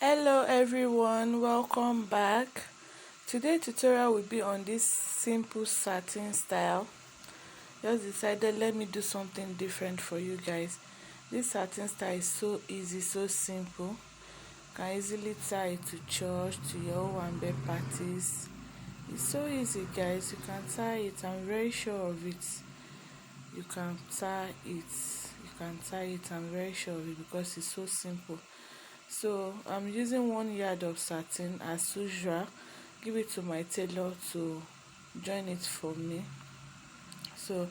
Hello everyone, welcome back. Today tutorial will be on this simple satin style. Just decided let me do something different for you guys. This satin style is so easy, so simple. You can easily tie it to church, to your Owambe parties. It's so easy guys, you can tie it. I'm very sure of it. You can tie it. I'm very sure of it because it's so simple. So I'm using 1 yard of satin as usual. Give it to my tailor to join it for me. So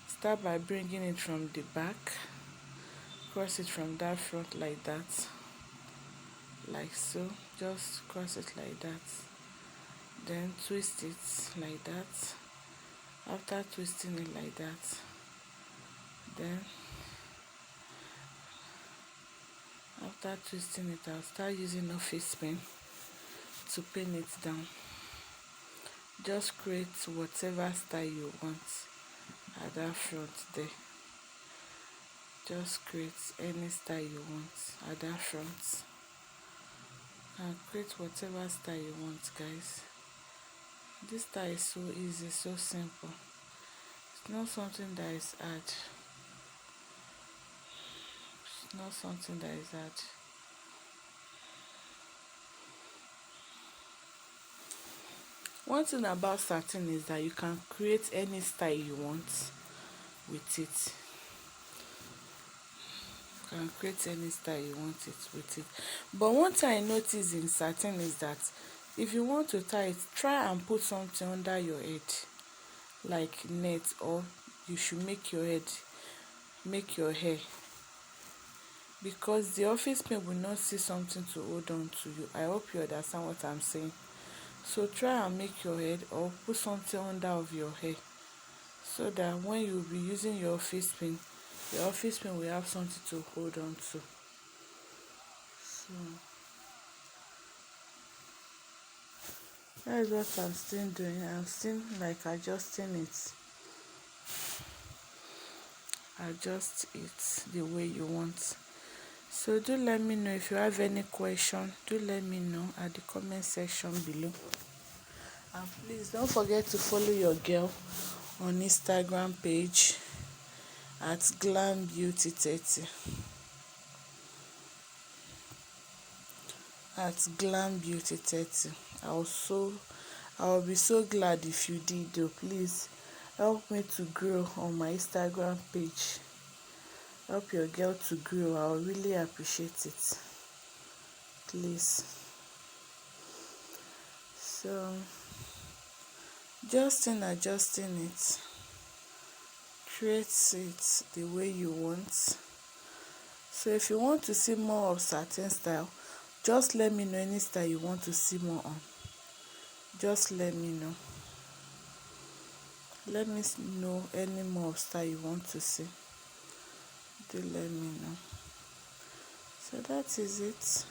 start by bringing it from the back, cross it from that front like that, like so. Just cross it like that, then twist it like that. After twisting it like that, then after twisting it, I'll start using office pin to pin it down. Just create whatever style you want at that front there. Just create any style you want at that front, and create whatever style you want guys. This style is so easy, so simple. It's not something that is hard. It's not something that is hard. One thing about satin is that you can create any style you want with it. You can create any style you want it with it. But one thing I noticed in satin is that if you want to tie it, try and put something under your head, like net, or you should make your hair, because the office pin will not see something to hold on to you. I hope you understand what I'm saying. So try and make your head or put something under of your hair, so that when you will be using your office pin will have something to hold on to. So that is what I'm still doing. I'm still like adjusting it the way you want. So do let me know if you have any question. Do let me know at the comment section below. And please don't forget to follow your girl on Instagram page at glambeauty30. At glambeauty30. I'll be so glad if you did though. Please help me to grow on my Instagram page. Help your girl to grow. I'll really appreciate it. Please. So just in adjusting it, create it the way you want. So if you want to see more of satin style, just let me know any style you want to see more on. Just let me know. Let me know any more style you want to see. Do let me know. So that is it.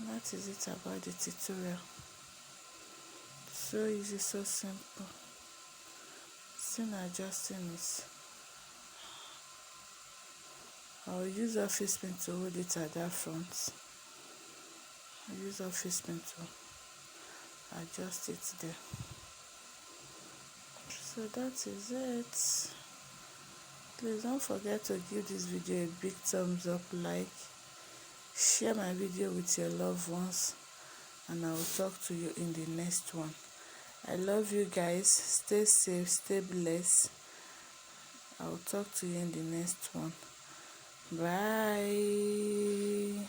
That is it about the tutorial. So easy, so simple. Still adjusting it. I'll use office pin to hold it at that front. I'll use office pin to adjust it there. So that is it. Please don't forget to give this video a big thumbs up, like, share my video with your loved ones, and I will talk to you in the next one. I love you guys. Stay safe, stay blessed. I will talk to you in the next one. Bye.